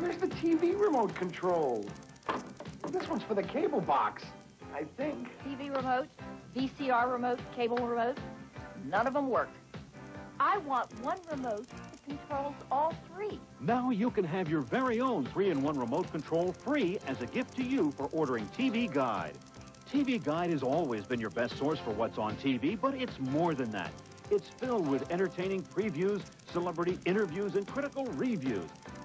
Where's the TV remote control? This one's for the cable box, I think. TV remote, VCR remote, cable remote, none of them work. I want one remote that controls all three. Now you can have your very own 3-in-1 remote control free as a gift to you for ordering TV Guide. TV Guide has always been your best source for what's on TV, but it's more than that. It's filled with entertaining previews, celebrity interviews, and critical reviews.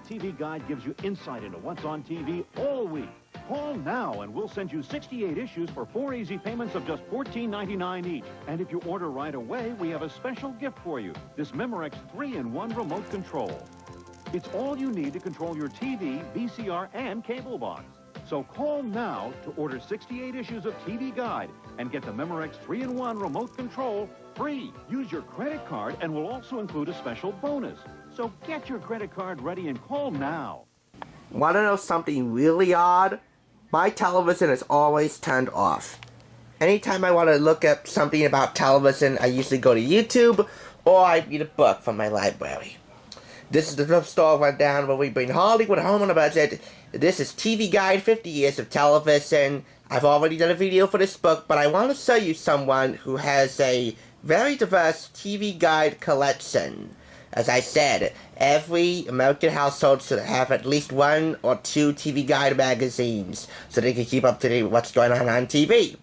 TV Guide gives you insight into what's on TV all week. Call now and we'll send you 68 issues for 4 easy payments of just $14.99 each. And if you order right away, we have a special gift for you, this Memorex 3-in-1 remote control. It's all you need to control your TV, VCR, and cable box. So call now to order 68 issues of TV Guide and get the Memorex 3-in-1 remote control free. Use your credit card and we'll also include a special bonus. So get your credit card ready and call now. Want to know something really odd? My television is always turned off. Anytime I want to look up something about television, I usually go to YouTube or I read a book from my library. This is the thrift store rundown where we bring Hollywood home on a budget. This is TV Guide 50 Years of Television. I've already done a video for this book, but I want to show you someone who has a very diverse TV Guide collection. As I said, every American household should have at least 1 or 2 TV Guide magazines so they can keep up to date with what's going on TV.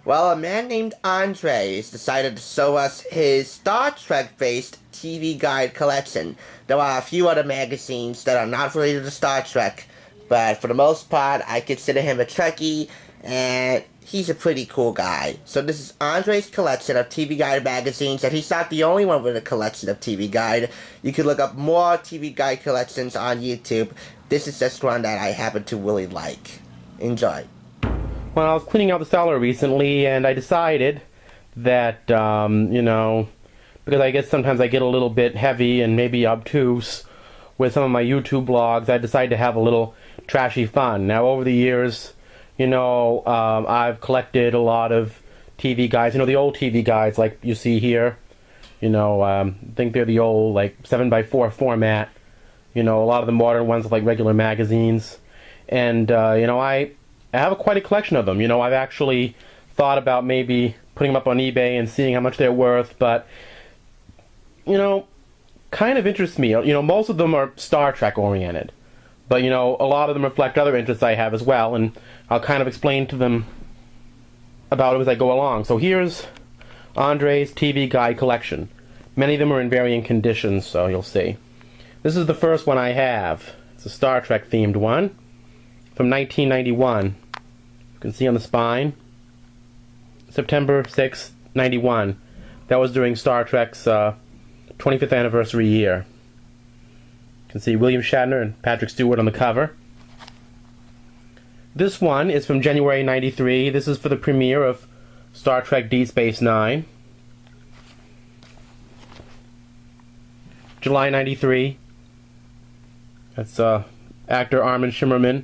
Well, a man named Andres decided to show us his Star Trek-based TV Guide collection. There are a few other magazines that are not related to Star Trek, but for the most part, I consider him a Trekkie, and he's a pretty cool guy. So this is Andre's collection of TV Guide magazines, and he's not the only one with a collection of TV Guide. You can look up more TV Guide collections on YouTube. This is just one that I happen to really like. Enjoy. Well, I was cleaning out the cellar recently, and I decided that, you know, because I guess sometimes I get a little bit heavy and maybe obtuse with some of my YouTube blogs, I decided to have a little trashy fun. Now, over the years, you know, I've collected a lot of TV guides. You know, the old TV guides like you see here. You know, I think they're the old, like, 7x4 format. You know, a lot of the modern ones are like regular magazines. And, you know, I have quite a collection of them. You know, I've actually thought about maybe putting them up on eBay and seeing how much they're worth. But, you know, kind of interests me. You know, most of them are Star Trek oriented. But, you know, a lot of them reflect other interests I have as well, and I'll kind of explain to them about it as I go along. So here's Andre's TV Guide collection. Many of them are in varying conditions, so you'll see. This is the first one I have. It's a Star Trek themed one from 1991. You can see on the spine, September 6, 91. That was during Star Trek's 25th anniversary year. You can see William Shatner and Patrick Stewart on the cover. This one is from January 93. This is for the premiere of Star Trek Deep Space Nine. July 93. That's actor Armin Shimmerman.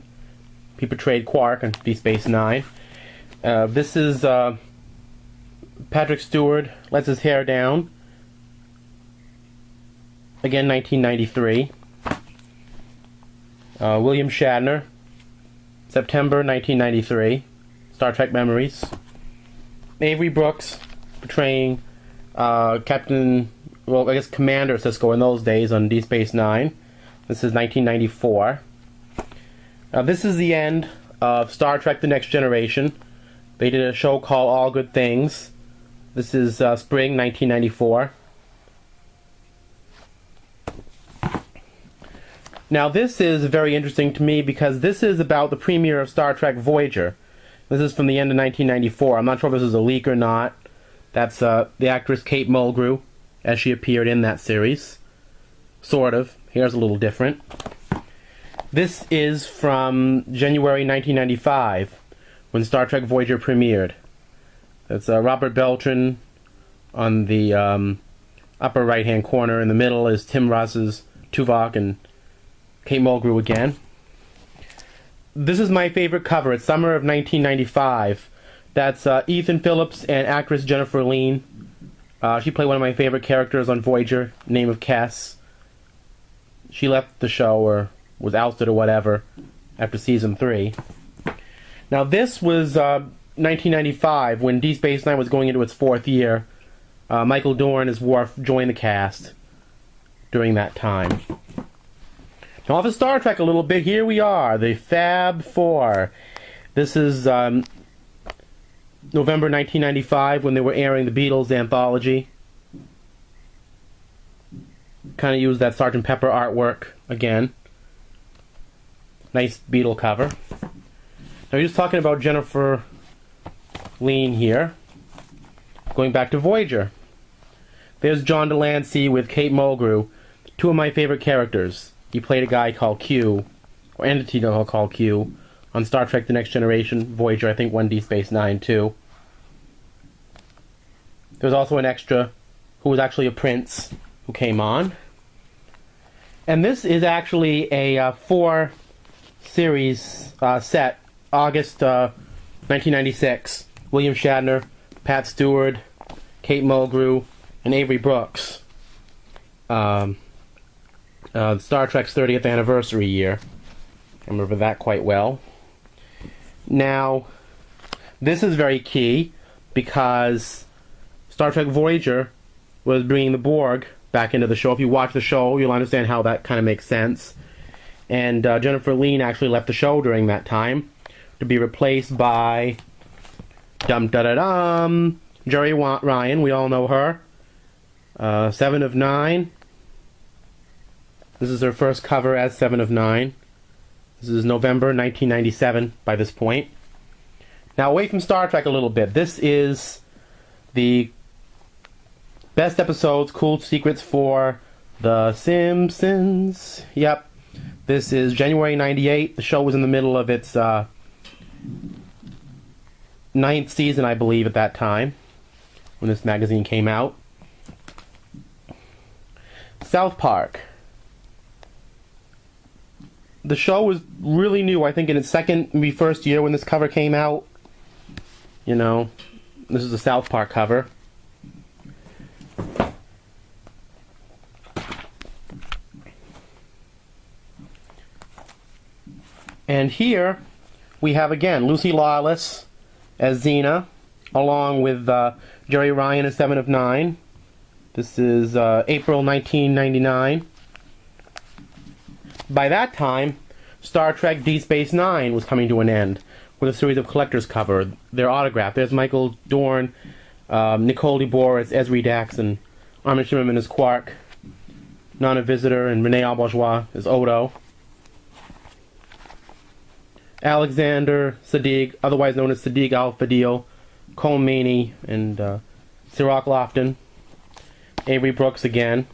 He portrayed Quark on Deep Space Nine. This is Patrick Stewart lets his hair down. Again, 1993. William Shatner, September 1993, Star Trek Memories. Avery Brooks portraying Captain, well, I guess Commander Sesko in those days on Deep Space Nine. This is 1994. This is the end of Star Trek The Next Generation. They did a show called All Good Things. This is spring 1994. Now this is very interesting to me because this is about the premiere of Star Trek Voyager. This is from the end of 1994. I'm not sure if this is a leak or not. That's the actress Kate Mulgrew, as she appeared in that series. Sort of. Here's a little different. This is from January 1995, when Star Trek Voyager premiered. It's Robert Beltran on the upper right-hand corner. In the middle is Tim Russ's Tuvok and Kate Mulgrew again. This is my favorite cover. It's summer of 1995. That's Ethan Phillips and actress Jennifer Lean. She played one of my favorite characters on Voyager, name of Cass. She left the show, or was ousted or whatever after season 3. Now this was 1995 when Deep Space Nine was going into its 4th year. Michael Dorn as Worf joined the cast during that time. Now off of Star Trek a little bit, here we are, the Fab Four. This is November 1995 when they were airing the Beatles anthology. Kind of used that Sgt. Pepper artwork again. Nice Beatle cover. Now we're just talking about Jennifer Lean here. Going back to Voyager. There's John Delancey with Kate Mulgrew, 2 of my favorite characters. He played a guy called Q, or entity called Q, on Star Trek The Next Generation, Voyager, I think 1D Space Nine too. There was also an extra who was actually a prince who came on. And this is actually a 4-series set, August 1996. William Shatner, Pat Stewart, Kate Mulgrew, and Avery Brooks. Star Trek's 30th anniversary year. I remember that quite well. Now, this is very key because Star Trek Voyager was bringing the Borg back into the show. If you watch the show, you'll understand how that kind of makes sense. And Jennifer Lean actually left the show during that time to be replaced by Jerry Ryan. We all know her. 7 of 9. This is her first cover as 7 of 9. This is November 1997 by this point. Now away from Star Trek a little bit. This is the best episodes, cool secrets for The Simpsons. Yep. This is January 98. The show was in the middle of its 9th season, I believe, at that time, when this magazine came out. South Park. The show was really new, I think in its second, maybe first year when this cover came out. You know, this is the South Park cover. And here we have again Lucy Lawless as Xena, along with Jerry Ryan as 7 of 9. This is April 1999. By that time, Star Trek Deep Space Nine was coming to an end with a series of collectors cover. Their autograph. There's Michael Dorn, Nicole DeBoer as Esri Dax, and Armin Shimmerman as Quark, Nana Visitor, and Renee Auberjois as Odo. Alexander Siddig, otherwise known as Siddig Al-Fadil, Cole Meany, and Sirach Lofton. Avery Brooks again.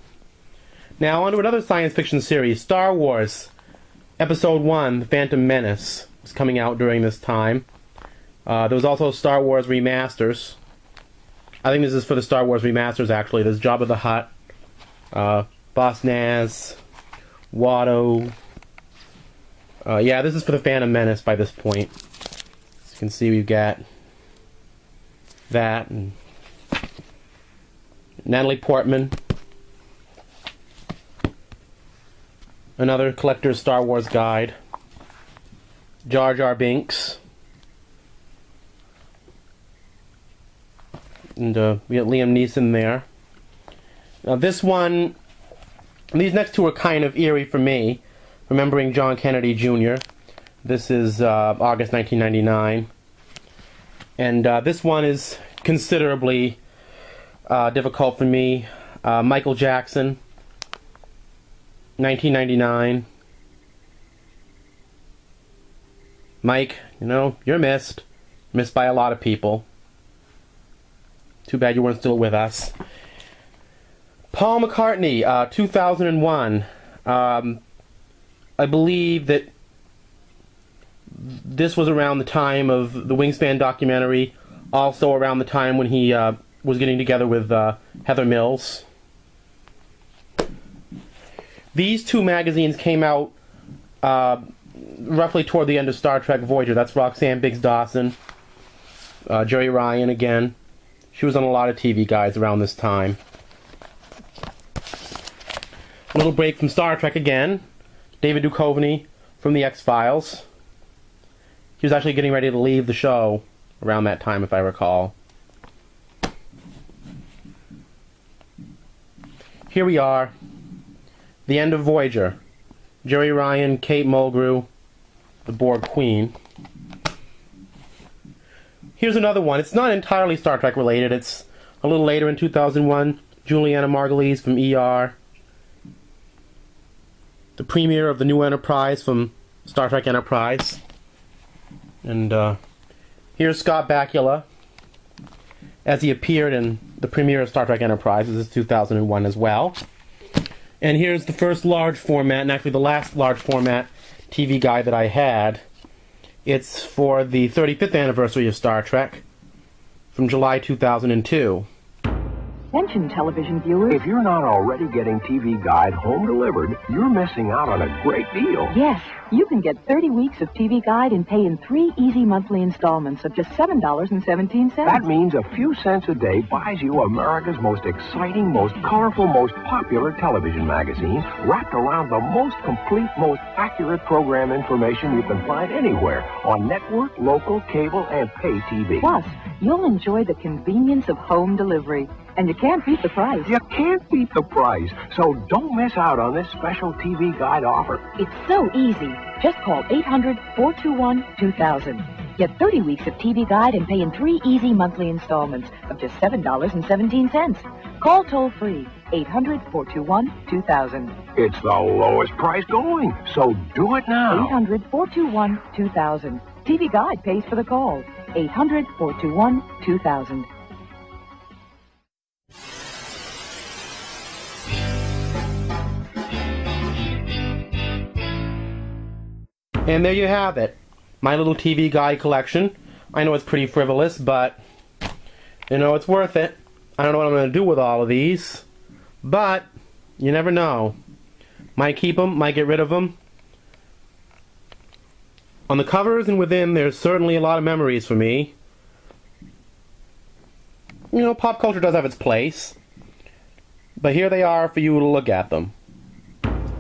Now on to another science fiction series, Star Wars. Episode 1, The Phantom Menace, was coming out during this time. There was also Star Wars Remasters. I think this is for the Star Wars Remasters, actually. There's Jabba the Hutt, Boss Nass, Watto. Yeah, this is for the Phantom Menace by this point. As you can see, we've got that, and Natalie Portman. Another collector's Star Wars guide. Jar Jar Binks. And we got Liam Neeson there. Now this one, these next two are kind of eerie for me, remembering John Kennedy Jr. This is August 1999. And this one is considerably difficult for me. Michael Jackson, 1999. Mike, you know, you're missed. Missed by a lot of people. Too bad you weren't still with us. Paul McCartney, 2001. I believe that this was around the time of the Wingspan documentary. Also around the time when he was getting together with Heather Mills. These two magazines came out roughly toward the end of Star Trek Voyager. That's Roxanne Biggs-Dawson. Jerry Ryan again. She was on a lot of TV guides around this time. A little break from Star Trek again. David Duchovny from The X-Files. He was actually getting ready to leave the show around that time, if I recall. Here we are. The end of Voyager. Jerry Ryan, Kate Mulgrew, the Borg Queen. Here's another one. It's not entirely Star Trek related. It's a little later in 2001. Juliana Margulies from ER. The premiere of the new Enterprise from Star Trek Enterprise. And here's Scott Bakula as he appeared in the premiere of Star Trek Enterprise. This is 2001 as well. And here's the first large format, and actually the last large format TV guide that I had. It's for the 35th anniversary of Star Trek from July 2002. Attention, television viewers. If you're not already getting TV Guide home delivered, you're missing out on a great deal. Yes, you can get 30 weeks of TV Guide and pay in 3 easy monthly installments of just $7.17. That means a few cents a day buys you America's most exciting, most colorful, most popular television magazine, wrapped around the most complete, most accurate program information you can find anywhere on network, local, cable, and pay TV. Plus, you'll enjoy the convenience of home delivery. And you can't beat the price. You can't beat the price. So don't miss out on this special TV Guide offer. It's so easy. Just call 800-421-2000. Get 30 weeks of TV Guide and pay in 3 easy monthly installments of just $7.17. Call toll-free 800-421-2000. It's the lowest price going, so do it now. 800-421-2000. TV Guide pays for the call. 800-421-2000. And there you have it. My little TV Guide collection. I know it's pretty frivolous, but, you know, it's worth it. I don't know what I'm going to do with all of these, but you never know. Might keep them, might get rid of them. On the covers and within, there's certainly a lot of memories for me. You know, pop culture does have its place. But here they are for you to look at them.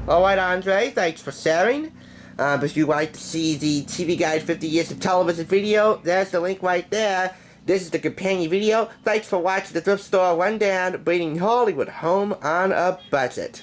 Alright, Andre, thanks for sharing. If you'd like to see the TV Guide 50 Years of Television video, there's the link right there. This is the companion video. Thanks for watching the Thrift Store Rundown, bringing Hollywood home on a budget.